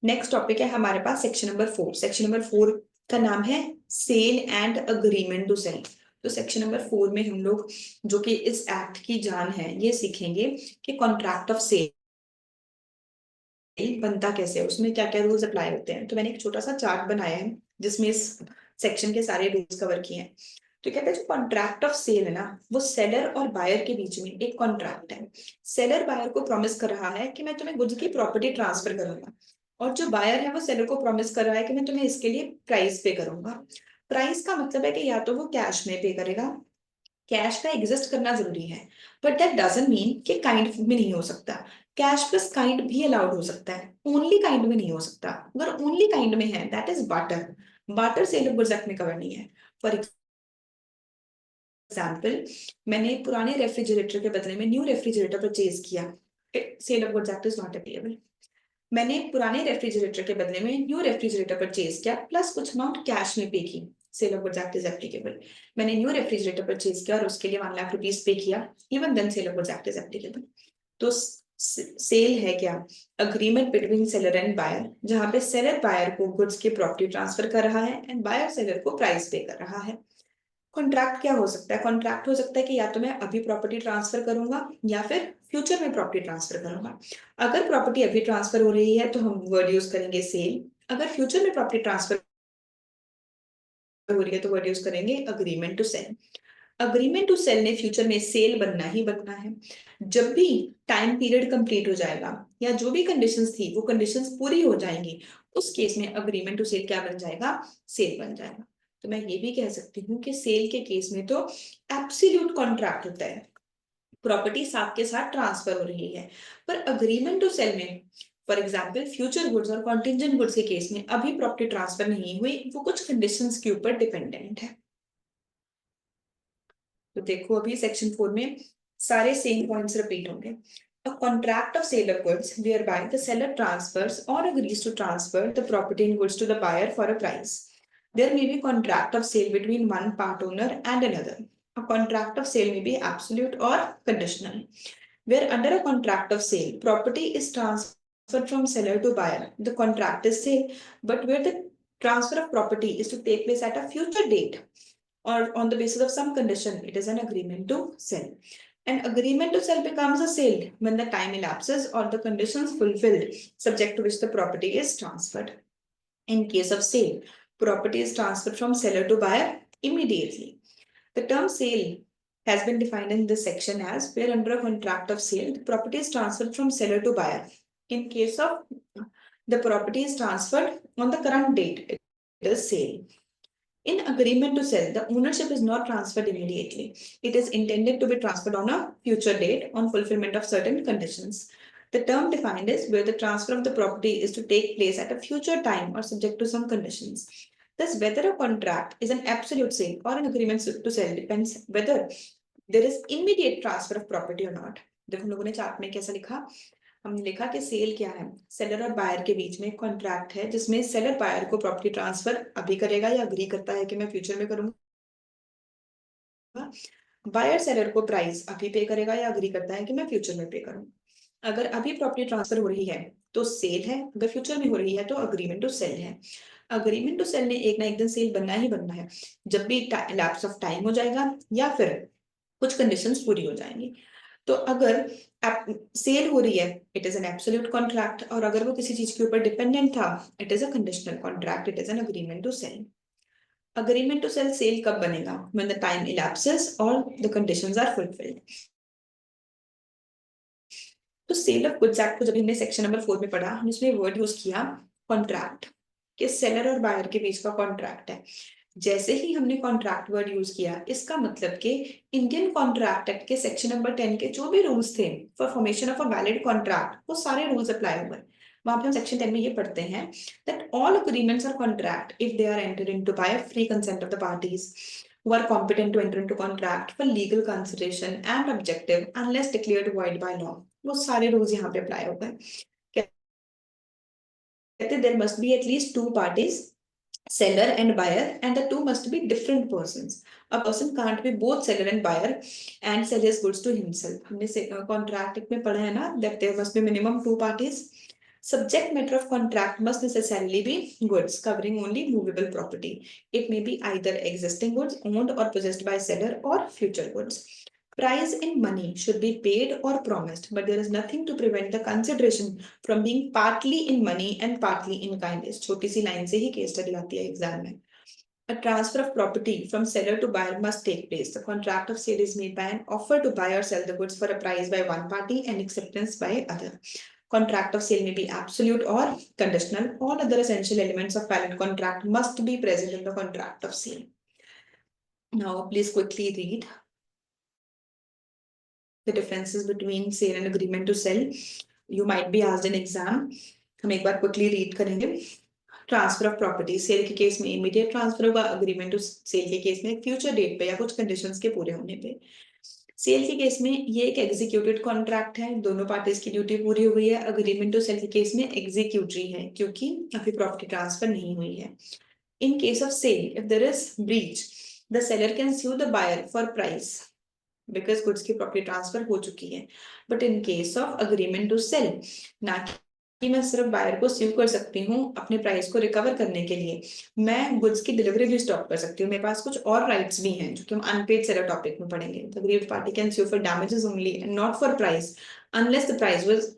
नेक्स्ट टॉपिक है हमारे पास सेक्शन नंबर 4। सेक्शन नंबर 4 का नाम है sale and agreement to sale. तो सेक्शन नंबर 4 में हम लोग जो कि इस एक्ट की जान है ये सीखेंगे कि कॉन्ट्रैक्ट ऑफ सेल बनता कैसे है, उसमें क्या क्या रूल्स अप्लाई होते हैं। तो मैंने एक छोटा सा चार्ट बनाया है जिसमें इस सेक्शन के सारे रूल्स कवर किए हैं। तो कहते हैं जो कॉन्ट्रैक्ट ऑफ सेल है ना, वो सेलर और बायर के बीच में एक कॉन्ट्रैक्ट है। सेलर बायर को प्रॉमिस कर रहा है कि मैं तुम्हें गुड्स की प्रॉपर्टी ट्रांसफर करूंगा, और जो बायर है वो सेलर को प्रॉमिस कर रहा है कि मैं तुम्हें इसके लिए प्राइस पे करूंगा। प्राइस का मतलब है कि या तो वो कैश में पे करेगा, कैश का एग्जिस्ट करना जरूरी है, बट दैट डजंट मीन कि काइंड में नहीं हो सकता। कैश प्लस काइंड भी अलाउड हो सकता है, ओनली काइंड में नहीं हो सकता। अगर ओनली काइंड में है that is barter. Barter sale of goods act में कवर नहीं है। फॉर एग्जाम्पल, मैंने पुराने रेफ्रिजरेटर के बदले में न्यू रेफ्रिजरेटर परचेज किया, sale of goods act is not applicable. मैंने पुराने रेफ्रिजरेटर के बदले में न्यू रेफ्रिजरेटर परचेज किया प्लस कुछ अमाउंट कैश में पे की, sale of goods act is applicable. मैंने न्यू रेफ्रिजरेटर परचेज किया और उसके लिए 1 लाख रुपीस पे किया, even then sale of goods act is applicable. तो सेल है क्या? Agreement between seller and buyer, जहां पे सेलर बायर को गुड्स की प्रॉपर्टी ट्रांसफर कर रहा है एंड बायर सेलर को प्राइस पे कर रहा है। कॉन्ट्रैक्ट क्या हो सकता है? कॉन्ट्रैक्ट हो सकता है कि या तो मैं अभी प्रॉपर्टी ट्रांसफर करूंगा या फिर फ्यूचर में प्रॉपर्टी ट्रांसफर करूंगा। अगर प्रॉपर्टी अभी ट्रांसफर हो रही है तो हम वर्ड यूज करेंगे सेल, अगर फ्यूचर में प्रॉपर्टी ट्रांसफर हो रही है तो वर्ड यूज करेंगे agreement to sale. Agreement to sale ने फ्यूचर में सेल बनना ही बनना है। जब भी टाइम पीरियड कंप्लीट हो जाएगा या जो भी कंडीशंस थी वो कंडीशंस पूरी हो जाएंगी, उस केस में अग्रीमेंट टू सेल क्या बन जाएगा, सेल बन जाएगा। तो मैं ये भी कह सकती हूँ कि सेल के केस में तो एब्सोल्यूट कॉन्ट्रैक्ट होता है, प्रॉपर्टी साथ के साथ ट्रांसफर हो रही है। पर अग्रीमेंट टू सेल में फॉर एग्जाम्पल फ्यूचर गुड्स और कॉन्टिजेंट गुड्स के केस में अभी प्रॉपर्टी ट्रांसफर नहीं हुई, वो कुछ कंडीशंस के ऊपर डिपेंडेंट है। तो देखो अभी सेक्शन 4 में सारे सेम पॉइंट्स रिपीट होंगे। A contract of sale of goods whereby the seller transfers or agrees to transfer the property and goods to the buyer for a price. There may be contract of sale between one part owner and another. A contract of sale may be absolute or conditional. Where under a contract of sale, property is transferred from seller to buyer. The contract is sale, but where the transfer of property is to take place at a future date, or on the basis of some condition, it is an agreement to sell. An agreement to sell becomes a sale when the time elapses or the conditions fulfilled, subject to which the property is transferred. In case of sale, property is transferred from seller to buyer immediately. The term sale has been defined in this section as where under a contract of sale, the property is transferred from seller to buyer. In case of the property is transferred on the current date, it is sale. In agreement to sell, the ownership is not transferred immediately. It is intended to be transferred on a future date on fulfillment of certain conditions. The term defined is where the transfer of the property is to take place at a future time or subject to some conditions. Thus, whether a contract is an absolute sale or an agreement to sell depends whether there is immediate transfer of property or not. देखो हम लोगों ने chart में कैसा लिखा, हमने लिखा कि सेल क्या है, सेलर और बायर के बीच में कॉन्ट्रैक्ट है जिसमें सेलर बायर को प्रॉपर्टी ट्रांसफर अभी करेगा या अग्री करता है कि मैं फ्यूचर में करूंगा, बायर सेलर को प्राइस अभी पे करेगा या अग्री करता है कि मैं फ्यूचर में पे करूंगा। अगर अभी प्रॉपर्टी ट्रांसफर हो रही है तो सेल है, अगर फ्यूचर में हो रही है तो अग्रीमेंट टू सेल है। अग्रीमेंट टू सेल ने एक ना एक दिन सेल बनना ही बनना है, जब भी लैप्स ऑफ टाइम हो जाएगा या फिर कुछ कंडीशंस पूरी हो जाएंगी। तो अगर सेल हो रही है, it is an absolute contract, और अगर वो किसी चीज के ऊपर डिपेंडेंट था, it is a conditional contract, it is an agreement to sale. Agreement to sale sale कब बनेगा, व्हेन द टाइम elapses और द कंडीशंस आर फुलफिल्ड। तो सेल ऑफ गुड्स एक्ट को जब हमने सेक्शन नंबर 4 में पढ़ा, हमने इसमें वर्ड यूज किया कॉन्ट्रैक्ट, कि सेलर और बायर के बीच का कॉन्ट्रैक्ट है। जैसे ही हमने कॉन्ट्रैक्ट वर्ड यूज किया, इसका मतलब कि इंडियन कॉन्ट्रैक्ट एक्ट के सेक्शन नंबर 10 के जो भी रूल्स थे for formation of a valid contract, वो सारे रूल्स अप्लाई हुए। वहां पे हम सेक्शन 10 में ये पढ़ते हैं that all agreements are contract if they are entered into by free consent of the parties who are competent to enter into contract for legal consideration and objective unless declared void by law। वो सारे rules यहाँ पे apply हो गए। कहते there must be at least two parties, seller and buyer, and the two must be different persons. A person can't be both seller and buyer and sell his goods to himself. हमने contract में पढ़ा है ना that there must be minimum two parties. Subject matter of contract must necessarily be goods covering only movable property. It may be either existing goods owned or possessed by seller or future goods. Price in money should be paid or promised, but there is nothing to prevent the consideration from being partly in money and partly in kind. इस छोटी सी line से ही case study आती है exam में। A transfer of property from seller to buyer must take place. The contract of sale is made by an offer to buy or sell the goods for a price by one party and acceptance by other. Contract of sale may be absolute or conditional. All other essential elements of valid contract must be present in the contract of sale. Now, please quickly read the differences between sale and agreement to sell. You might be asked in exam. हम एक बार quickly read करेंगे। Transfer of property, cell के case में immediate transfer होगा, agreement to sale के case में future date पे या कुछ कंडीशंस के पूरे होने पे। सेल के केस में ये एक एग्जीक्यूटेड कॉन्ट्रैक्ट है, दोनों पार्टीज की ड्यूटी पूरी हो गई है। अग्रीमेंट टू सेल के केस में एग्जीक्यूटरी है क्योंकि अभी प्रॉपर्टी ट्रांसफर नहीं हुई है। In case of sale, if there is breach, the seller can sue the buyer for price because goods की प्रॉपर्टी ट्रांसफर हो चुकी है। But in case of agreement to sale, ना कि मैं सिर्फ बायर को स्यू कर सकती हूँ अपने प्राइस को रिकवर करने के लिए, मैं गुड्स की डिलीवरी भी स्टॉप कर सकती हूँ, मेरे पास कुछ और राइट्स भी हैं जो कि हम अनपेड सेलर टॉपिक में पढ़ेंगे। The aggrieved party can sue for damages only and not for price unless the price was,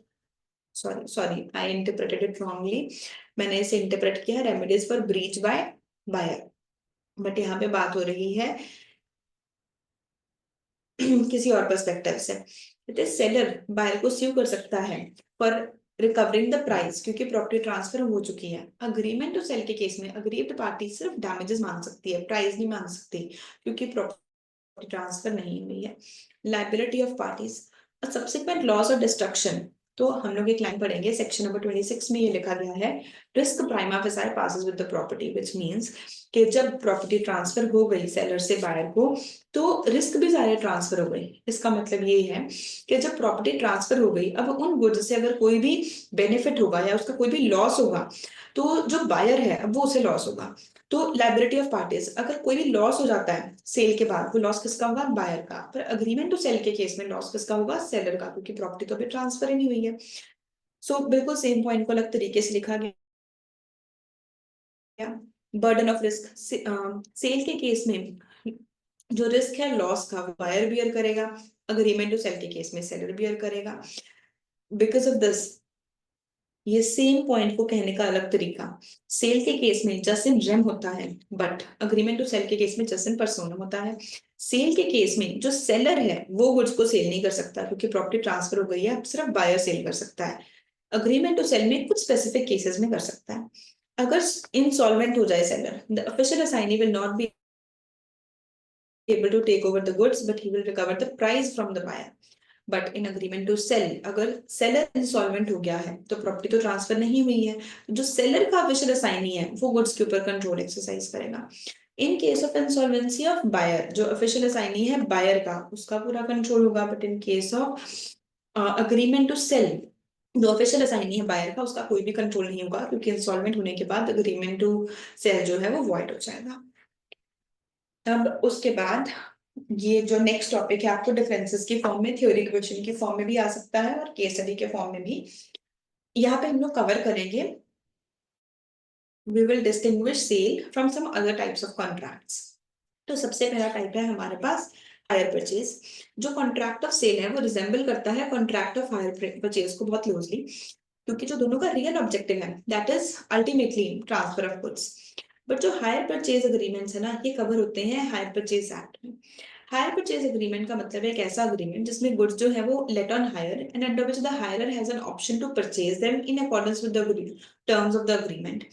sorry I interpreted it wrongly, मैंने इसे इंटरप्रेट किया remedies for breach by buyer, but यहाँ पे बात हो रही है किसी और पर्सपेक्टिव से। कहते सेलर बायर को स्यू कर सकता है फॉर रिकवरिंग द प्राइस क्योंकि प्रॉपर्टी ट्रांसफर हो चुकी है। अग्रीमेंट टू सेल के केस में अग्रीव्ड पार्टी सिर्फ डैमेजेस मांग सकती है, प्राइस नहीं मांग सकती क्योंकि प्रॉपर्टी ट्रांसफर नहीं हुई है। Liability of parties, subsequent loss और डिस्ट्रक्शन, तो हम लोग एक लाइन पढ़ेंगे सेक्शन नंबर 26 में ये लिखा गया है, risk prima facie passes with the property, which means कि जब प्रॉपर्टी ट्रांसफर हो गई सेलर से बायर को तो रिस्क भी सारे ट्रांसफर हो गई। इसका मतलब ये है कि जब प्रॉपर्टी ट्रांसफर हो गई अब उन गुड्स से अगर कोई भी बेनिफिट होगा या उसका कोई भी लॉस होगा तो जो बायर है अब वो उसे लॉस होगा। तो लायबिलिटी ऑफ पार्टीज, अगर कोई भी लॉस हो जाता है सेल के बाद वो लॉस किसका होगा, बायर का। पर अग्रीमेंट टू सेल के केस में लॉस किसका होगा, सेलर का, क्योंकि प्रॉपर्टी तो अभी ट्रांसफर ही नहीं हुई है। सो बिल्कुल सेम पॉइंट को अलग तरीके से लिखा गया। बर्डन ऑफ रिस्क, सेल के केस में जो रिस्क है लॉस का वो बायर बियर करेगा, अग्रीमेंट टू सेल के केस में सेलर बियर करेगा। बिकॉज ऑफ दिस, ये सेम पॉइंट को कहने का अलग तरीका, सेल के केस में जस्ट इन रेम होता है बट अग्रीमेंट टू सेल के केस में जस्ट इन पर्सोनम होता है। सेल के केस में जो सेलर है वो गुड्स को सेल नहीं कर सकता क्योंकि प्रॉपर्टी ट्रांसफर हो गई है, अब सिर्फ बायर सेल कर सकता है। अग्रीमेंट टू सेल में कुछ स्पेसिफिक केसेस में कर सकता है। अगर इंसॉल्वेंट हो जाए seller, the official assignee will not be able to take over the goods but he will recover the price from the buyer. But in agreement to sale, अगर सेलर इंसॉल्वेंट हो गया है तो प्रॉपर्टी तो transfer नहीं हुई है, तो जो सेलर का ऑफिशियल असाइनी है वो गुड्स के ऊपर कंट्रोल एक्सरसाइज करेगा। In case of insolvency of buyer, जो ऑफिशियल असाइनी है बायर का उसका पूरा कंट्रोल होगा, but in case of agreement to sale जो ऑफिशियल असाइनी है बायर का उसका कोई भी कंट्रोल नहीं होगा क्योंकि इंसॉल्वेंट होने के बाद अग्रीमेंट टू सेल जो है वो वॉइड हो जाएगा। अब उसके बाद ये जो नेक्स्ट टॉपिक है आपको डिफरेंसेस की फॉर्म में, थ्योरी क्वेश्चन की फॉर्म में भी आ सकता है और केस स्टडी के फॉर्म में भी, यहाँ पे हम लोग कवर करेंगे। We will distinguish sale from some other types of contracts. तो सबसे पहला टाइप है हमारे पास हायर परचेज। जो कॉन्ट्रैक्ट ऑफ सेल है वो रिजेंबल करता है कॉन्ट्रैक्ट ऑफ हायर परचेज को बहुत क्लोजली, क्योंकि जो दोनों का रियल ऑब्जेक्टिव है that is ultimately transfer of goods. But जो हायर परचेज अग्रीमेंट्स है ना ये कवर होते हैं हायर परचेज एक्ट में। हायर परचेज अग्रीमेंट का मतलब है एक ऐसा अग्रीमेंट जिसमें गुड्स जो है वो let on hire and under which the hirer has an option to purchase them in accordance with the agreement ऑफ द अग्रीमेंट।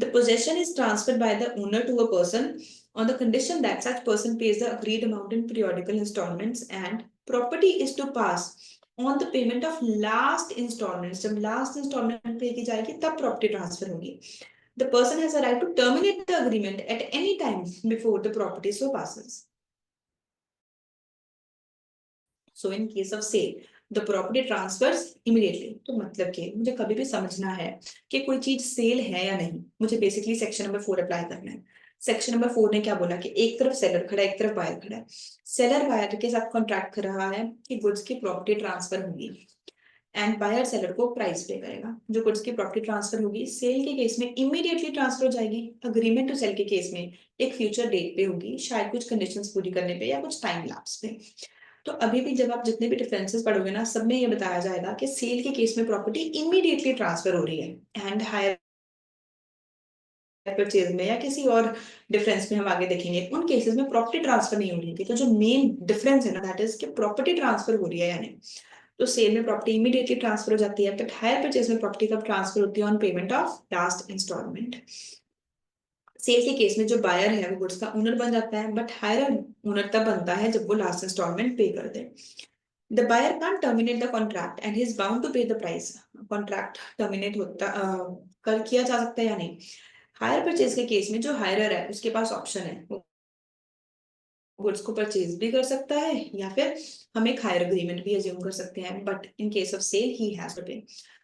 The possession is transferred by the owner to a person on the condition that such person pays the agreed amount in periodical installments and property is to pass on the payment of last installments। जब last installment पे की जाएगी तब property transfer होगी। The person has a right to terminate the agreement at any time before the property so passes। So in case of sale, the property transfers immediately। तो मतलब कि मुझे कभी भी समझना है कि कोई चीज सेल है या नहीं, मुझे बेसिकली सेक्शन नंबर 4 अप्लाई करना है। सेक्शन नंबर 4 ने क्या बोला कि एक तरफ सेलर खड़ा है एक तरफ बायर खड़ा है। सेलर बायर के साथ कॉन्ट्रैक्ट कर रहा है कि गुड्स की प्रॉपर्टी ट्रांसफर होगी एंड बायर सेलर को प्राइस पे करेगा। जो गुड्स की प्रॉपर्टी ट्रांसफर होगी सेल के केस में इमीडिएटली ट्रांसफर हो जाएगी, अग्रीमेंट टू सेल के केस में एक फ्यूचर डेट पे होगी, शायद कुछ कंडीशंस पूरी करने पे या कुछ टाइम लैप्स पे। तो अभी भी जब आप जितने भी डिफरेंसेस पढ़ोगे ना सब में ये बताया जाएगा कि सेल के केस में प्रॉपर्टी इमीडिएटली ट्रांसफर हो रही है एंड हायर परचेज में या किसी और डिफरेंस में हम आगे देखेंगे उन केसेस में प्रॉपर्टी ट्रांसफर नहीं हो रही थी। तो जो मेन डिफरेंस है ना दैट इज कि प्रॉपर्टी ट्रांसफर हो रही है या नहीं। तो सेल में प्रॉपर्टी इमीडिएटली ट्रांसफर हो जाती है, बट हायर परचेज में प्रॉपर्टी कब ट्रांसफर होती है, on payment of last installment. Sale के केस में जो बायर है वो गुड्स का ओनर बन जाता है, बट हायर ओनर तब बनता है जब वो लास्ट इंस्टॉलमेंट पे कर दे। The buyer can't terminate the contract and he is bound to pay the price। Contract terminate होता कर किया जा सकता है या नहीं। हायर परचेज के केस में जो हायरर है उसके पास ऑप्शन है, वो गुड्स को परचेज भी कर सकता है या फिर हम एक हायर अग्रीमेंट भी अज्यूम कर सकते हैं, but in case of sale he has to pay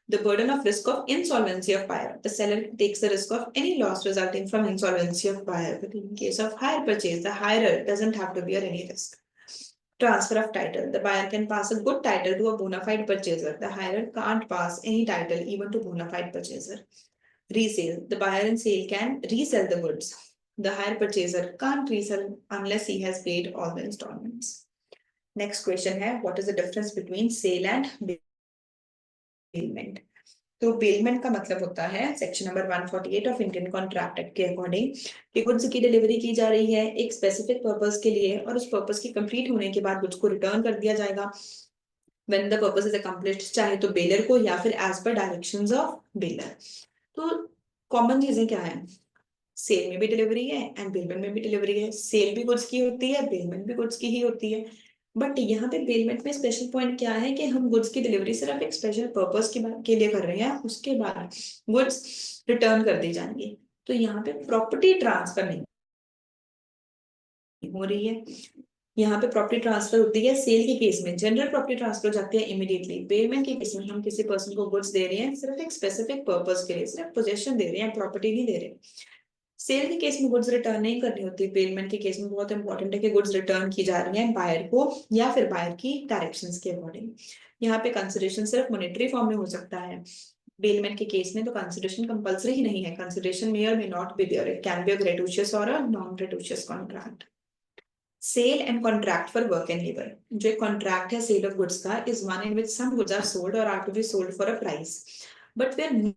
the burden of risk of insolvency of buyer। The seller takes the risk of any loss resulting from insolvency of buyer, but in case of hire purchase the hirer doesn't have to bear any risk। Transfer of title. The buyer can pass a good title to a bona fide purchaser. The hirer can't pass any title even to bona fide purchaser. Resale. The buyer and sale can resell the goods. The hire purchaser can't resell unless he has paid all the installments. Next question है, what is the difference between sale and bailment? तो bailment का मतलब होता है section number 148 of Indian contract act के according कि goods की delivery की जा रही है एक स्पेसिफिक पर्पस के लिए और उस पर्पस की कंप्लीट होने के बाद गुड्स को रिटर्न कर दिया जाएगा when the purpose is accomplished, चाहे तो बेलर को या फिर as per directions of bailor. तो कॉमन चीजें क्या है, सेल में भी डिलीवरी है एंड बेलमेंट में भी डिलीवरी है। सेल भी गुड्स की होती है, बेलमेंट भी गुड्स की ही होती है। बट यहाँ पे बेलमेंट में स्पेशल पॉइंट क्या है कि हम गुड्स की डिलीवरी सिर्फ एक स्पेशल पर्पस के लिए कर रहे हैं, उसके बाद गुड्स रिटर्न कर दी जाएंगी। तो यहाँ पे प्रॉपर्टी ट्रांसफर नहीं हो रही है। यहाँ पे प्रॉपर्टी ट्रांसफर होती है सेल के केस में, जनरल प्रॉपर्टी ट्रांसफर हो जाती है इमीडिएटली। बेलमेंट के केस में हम किसी पर्सन को गुड्स दे रहे हैं सिर्फ एक स्पेसिफिक पर्पस के लिए, सिर्फ पोजेशन दे रहे हैं, प्रॉपर्टी नहीं दे रहे। सेल के केस में गुड्स रिटर्न नहीं करनी होती। पेमेंट के केस में बहुत इंपॉर्टेंट है कि गुड्स रिटर्न की जा रही है बायर को या फिर बायर की डायरेक्शंस के अकॉर्डिंग। यहाँ पे कंसिडरेशन सिर्फ मॉनेटरी फॉर्म में हो सकता है। बेलमेंट के केस में तो कंसिडरेशन कंपल्सरी ही नहीं है, consideration may or may not be there, it can be a gratuitous or a non gratuitous contract. Sale and contract for work and labour. जो कॉन्ट्रैक्ट है सेल ऑफ गुड्स का is one in which some goods are sold or are to be sold for a price, but where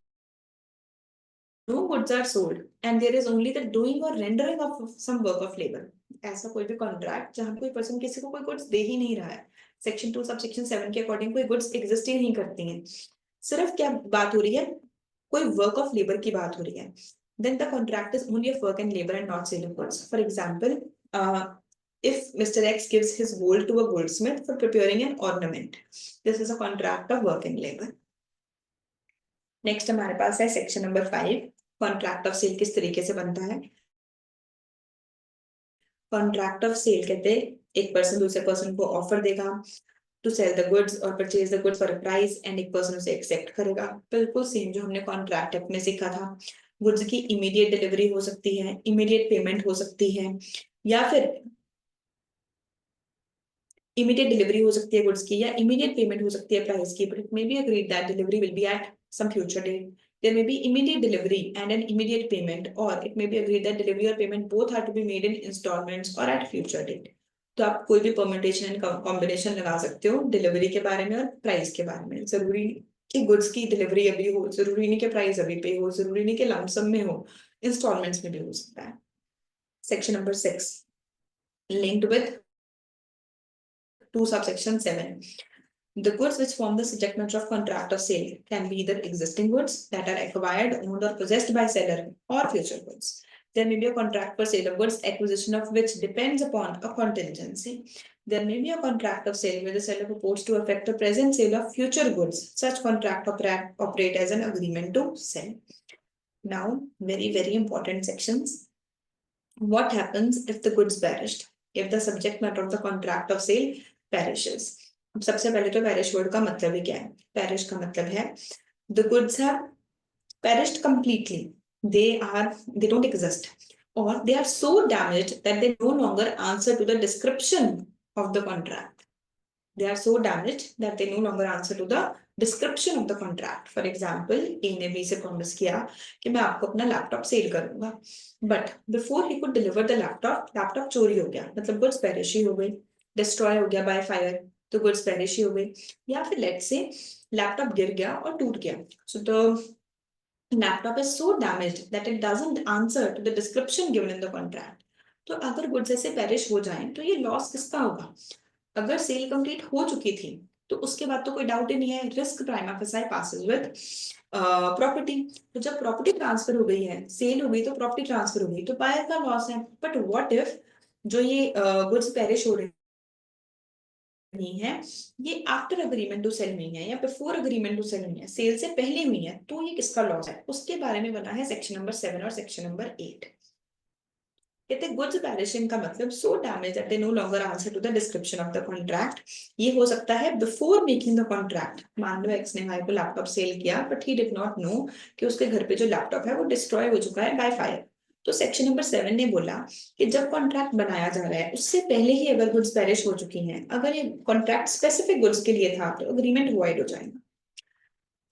no goods are sold and there is only the doing or rendering of some work of labor। ऐसा कोई भी contract जहां कोई person किसी को कोई goods दे ही नहीं रहा है, सेक्शन 2 सब सेक्शन 7 के अकॉर्डिंग कोई गुड्स एग्जिस्ट ही नहीं करती हैं, सिर्फ क्या बात हो रही है, कोई वर्क ऑफ लेबर की बात हो रही है, then the contract is only of work and labor and not sale of goods। For example, if Mr. X gives his gold to a goldsmith for preparing an ornament, this is a contract of work and labor। Next हमारे पास है section number 5, contract of sale किस तरीके से बनता है। Contract of cell कहते हैं एक पर्सन दूसरे पर्सन को ऑफर देगा टू सेल द गुड्स और purchase the goods for a price and एक पर्सन उसे एक्सेप्ट करेगा। बिल्कुल सेम जो हमने कॉन्ट्रैक्ट एक्ट में सीखा था। गुड्स की इमीडिएट डिलीवरी हो सकती है, इमीडिएट पेमेंट हो सकती है, या फिर इमीडिएट डिलीवरी हो सकती है गुड्स की या इमीडिएट पेमेंट हो सकती है प्राइस की, but it may be agreed that delivery will be at some future date। There may be immediate delivery and an immediate payment, or it may be agreed that delivery or payment both are to be made in installments or at future date। तो आप कोई भी permutation and combination लगा सकते हो delivery के बारे में और प्राइस के बारे में। जरूरी कि गुड्स की डिलीवरी अभी हो, जरूरी नहीं कि प्राइस अभी पे हो, जरूरी नहीं कि लमसम में हो, इंस्टॉलमेंट्स में भी हो सकता है। Section number 6 linked with 2 subsection 7। The goods which form the subject matter of contract of sale can be either existing goods that are acquired, owned or possessed by seller or future goods। There may be a contract for sale of goods, acquisition of which depends upon a contingency। There may be a contract of sale where the seller purports to affect the present sale of future goods। Such contract operate as an agreement to sell। Now, very important sections। What happens if the goods perished? If the subject matter of the contract of sale perishes। अब सबसे पहले तो perish word का मतलब ही क्या है। Perish का मतलब है the goods have perished completely, they don't exist, or they are so damaged that they no longer answer to the description of the contract। They are so damaged that they no longer answer to the description of the contract। For example, A ने B से promise किया कि मैं आपको अपना laptop cell करूंगा, but before he could deliver the laptop चोरी हो गया, मतलब गुड्स पेरिश ही हो गई, डिस्ट्रॉय हो गया बाय फायर, तो गुड्स पेरिश ही हो गई। या फिर लेट्स से लैपटॉप गिर गया और टूट गया, so the laptop is so damaged that it doesn't answer to the description given in the contract. तो अगर गुड्स ऐसे पेरिश हो जाएं तो ये लॉस किसका होगा। अगर सेल कंप्लीट हो चुकी थी तो उसके बाद तो कोई डाउट ही नहीं है, risk prima facie passes with property. तो जब प्रॉपर्टी ट्रांसफर हो गई है, सेल हो गई, तो प्रॉपर्टी ट्रांसफर हो गई, तो बायर का लॉस है। बट व्हाट इफ जो ये गुड्स पेरिश हो रही नहीं है, ये आफ्टर अग्रीमेंट टू सेल हुई है या बिफोर अग्रीमेंट टू सेल हुई है, सेल से पहले हुई है, तो ये किसका लॉस है, उसके बारे में बना है सेक्शन नंबर 7 और सेक्शन नंबर 8। कहते हैं गुड्स पेरिशिंग का मतलब so damage that they no longer answer to the description of the contract. ये हो सकता है बिफोर मेकिंग द कॉन्ट्रैक्ट। मान लो एक्स ने वाई को लैपटॉप सेल किया but he did not know कि उसके घर पे जो लैपटॉप है वो डिस्ट्रॉय हो चुका है बाय फायर। तो सेक्शन नंबर 7 ने बोला कि जब कॉन्ट्रैक्ट बनाया जा रहा है उससे पहले ही अगर गुड्स पेरिश हो चुकी हैं, अगर ये कॉन्ट्रैक्ट स्पेसिफिक गुड्स के लिए था तो अग्रीमेंट वॉइड हो जाएगा।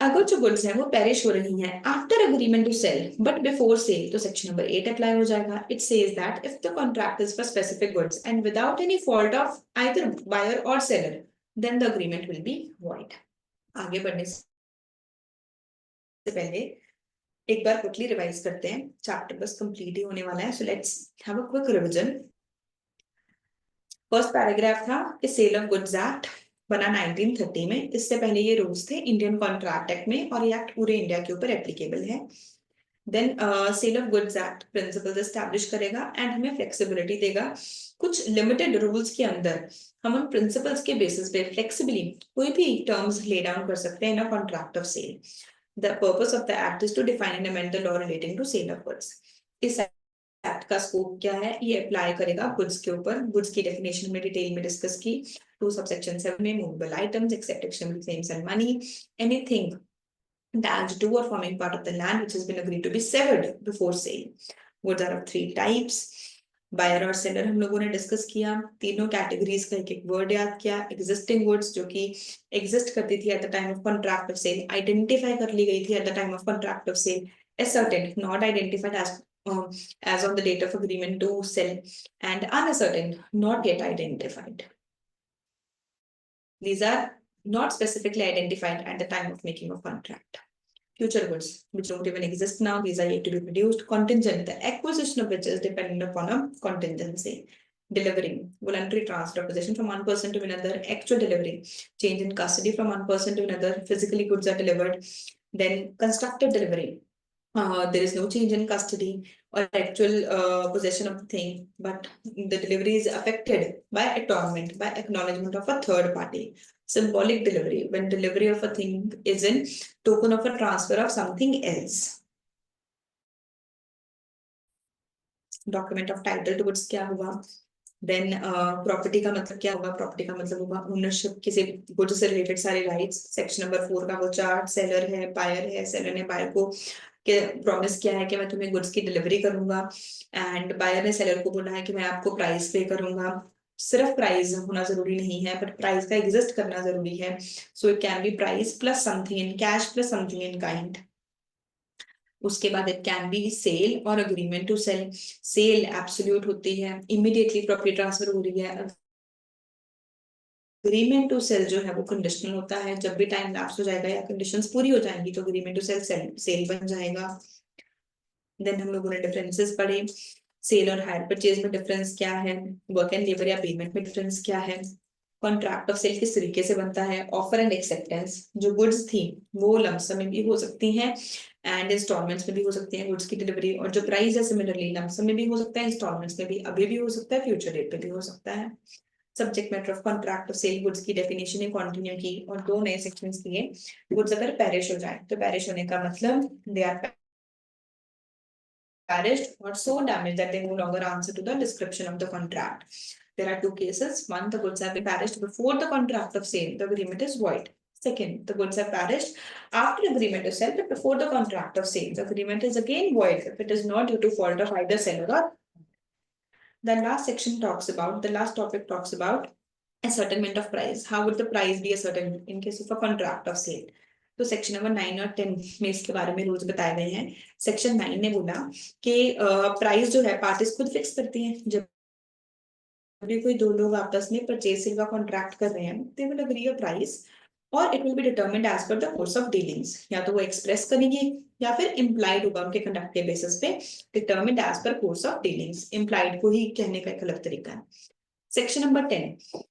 अगर जो गुड्स हैं वो पेरिश हो रही हैं after agreement to sell but before sale, तो सेक्शन नंबर 8 अप्लाई हो जाएगा। It says that if the contract is for specific goods and without any fault of either buyer or seller, then the agreement will be void. आगे बढ़ने से पहले एक बार quickly revise करते हैं, चैप्टर बस कंप्लीट ही होने वाला है, so let's have a quick revision. First paragraph था कि सेल ऑफ गुड्स एक्ट बना 1930 में। इससे पहले ये रूल्स थे इंडियन कॉन्ट्रैक्ट एक्ट में और ये एक्ट पूरे इंडिया के ऊपर एप्लीकेबल है। Then sale of goods act principles establish करेगा एंड हमें फ्लेक्सिबिलिटी देगा। कुछ लिमिटेड रूल्स के अंदर हम उन प्रिंसिपल्स के बेसिस पे फ्लेक्सिबली कोई भी टर्म्स ले डाउन कर सकते हैं in a contract of sale. The purpose of the act is to define and amend the law relating to sale of goods. इस एक्ट का स्कोप क्या है, ये अप्लाई करेगा गुड्स के ऊपर। गुड्स की डेफिनेशन में डिटेल में डिस्कस की। 2 सबसेक्शन 7 में movable items except exchangeable claims and money, anything attached to or forming part of the land which has been agreed to be severed before sale. Goods are of 3 types. Buyer or seller हम लोगों ने discuss किया। तीनों categories का एक एक word याद किया। एग्जिस्टिंग गुड्स जो कि एग्जिस्ट करती थी at the time of contract of sale, identify कर ली गई थी at the time of contract of sale. ascertained, not identified as on the date of agreement to sell, and unascertained, not yet identified. These are not specifically identified at the time of making of contract. Future goods, which don't even exist now, these are yet to be produced. Contingent, the acquisition of which is dependent upon a contingency. Delivering, voluntary transfer of possession from one person to another. Actual delivery, change in custody from one person to another. Physically goods are delivered. Then constructive delivery, there is no change in custody or actual possession of the thing, but the delivery is affected by atonement, by acknowledgement of a third party. Symbolic delivery, when delivery of a thing is in token of a transfer of something else. Document of title to goods क्या हुआ? Then property का मतलब क्या होगा? Property का मतलब होगा ownership, किसी गुड्स से रिलेटेड सारे राइट्स। सेक्शन नंबर 4 का वो चार्ट, सेलर है, बायर है, सेलर ने बायर को प्रॉमिस किया है कि मैं तुम्हें गुड्स की डिलीवरी करूंगा, एंड बायर ने सेलर को बोला है कि मैं आपको प्राइस पे करूंगा। सिर्फ प्राइस होना जरूरी नहीं है, बट प्राइस का एग्जिस्ट करना जरूरी है। So it can be price plus something in cash plus something in kind. उसके बाद इट कैन बी सेल और agreement to sale. Sale absolute होती है, इमीडिएटली प्रॉपर्टी ट्रांसफर हो रही है। अग्रीमेंट टू सेल जो है वो कंडीशनल होता है, जब भी टाइम लैप्स हो जाएगा या कंडीशंस पूरी हो जाएंगी तो अग्रीमेंट टू सेल सेल बन जाएगा। देन हम लोगों ने डिफरेंसेस पढ़े। सेल और हायर परचेज में डिफरेंस क्या है, वर्क एंड लेबर या पेमेंट में डिफरेंस क्या है, कॉन्ट्रैक्ट ऑफ सेल किस तरीके से बनता है, ऑफर एंड एक्सेप्टेंस। जो गुड्स थी वो लमसम में भी हो सकती हैं एंड इंस्टॉलमेंट्स में भी हो सकती हैं गुड्स की डिलीवरी, और जो प्राइस है सिमिलरली लमसम में भी हो सकता है, इंस्टॉलमेंट्स में भी अभी भी हो सकता है, फ्यूचर डेट पे भी हो सकता है। Subject matter of contract of sale, goods की डेफिनेशन है कंटिन्यू की, और 2 नए सेक्शंस दिए। गुड्स अगर पेरिश हो जाए तो पेरिश होने का मतलब they are perished or so damaged that they no longer answer to the description of the contract. There are 2 cases. One, the goods have been perished before the contract of sale, the agreement is void. Second, the goods have perished after agreement is sale, but before the contract of sale, the agreement is again void if it is not due to fault of either seller or. The last section talks about, the last topic talks about ascertainment of price. How would the price be ascertained in case of a contract of sale? तो section number 9 और 10 में इसके बारे में rules बताए गए हैं। Section 9 ने बोला कि प्राइस जो है पार्टीज खुद फिक्स करती हैं। जब भी कोई 2 लोग आपस में परचेज सेल का कॉन्ट्रैक्ट कर रहे हैं, they will agree a price or it will be determined as per the course of dealings. या तो वो एक्सप्रेस करेंगे या फिर इम्प्लाइड होगा उनके कंडक्ट के बेसिस पे, determined as per course of dealings. Implied को ही कहने का एक अलग तरीका है। सेक्शन नंबर 10,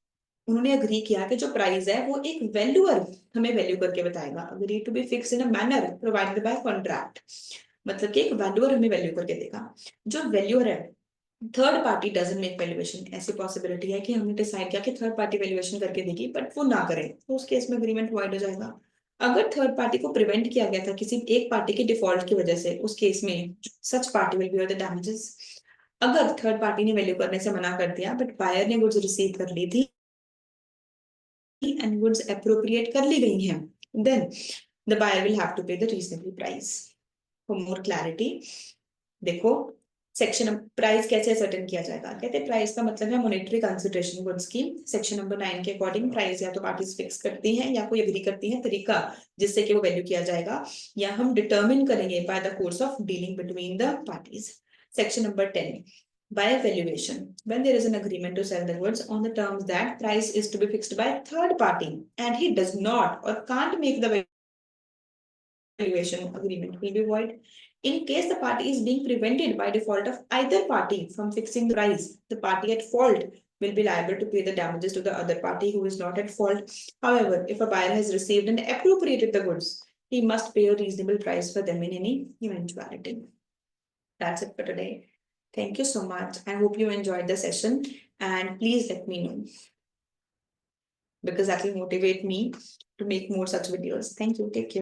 उन्होंने अग्री किया कि जो प्राइस है वो एक वैल्यूअर हमें वैल्यू करके बताएगा। Agree to be fix in a manner provided by contract, मतलब कि एक वैल्यूअर हमें वैल्यू करके देगा। जो वैल्यूअर है, third party doesn't make valuation. ऐसी पॉसिबिलिटी है कि हमने डिसाइड किया कि थर्ड पार्टी वैल्यूएशन करके देगी बट वो ना करे, तो उस केस में अग्रीमेंट वॉइड हो जाएगा। अगर थर्ड पार्टी को प्रिवेंट किया गया था किसी एक पार्टी के डिफॉल्ट की वजह से, उस केस में सच party will bear the damages. अगर थर्ड पार्टी ने वैल्यू करने से मना कर दिया बट बायर ने गुड्स रिसीव कर ली थी and goods appropriate कर ली गई हैं, then the buyer will have to pay the reasonable price. For more clarity, देखो सेक्शन प्राइस कैसे सर्टेन किया जाएगा, कहते हैं प्राइस का मतलब है मॉनेटरी कंसिडरेशन गुड्स की। सेक्शन नंबर 9 के अकॉर्डिंग प्राइस या तो पार्टीज फिक्स करती हैं या कोई एग्री करती है तरीका जिससे कि वो वैल्यू किया जाएगा, या हम डिटर्मिन करेंगे by the course of dealing between the parties. Section number 10, by valuation, when there is an agreement to sell the goods on the terms that price is to be fixed by third party and he does not or can't make the valuation, agreement will be void. In case the party is being prevented by default of either party from fixing the price, the party at fault will be liable to pay the damages to the other party who is not at fault. However, if a buyer has received and appropriated the goods, he must pay a reasonable price for them in any eventuality. That's it for today. Thank you so much. I hope you enjoyed the session and please let me know because that will motivate me to make more such videos. Thank you. Take care.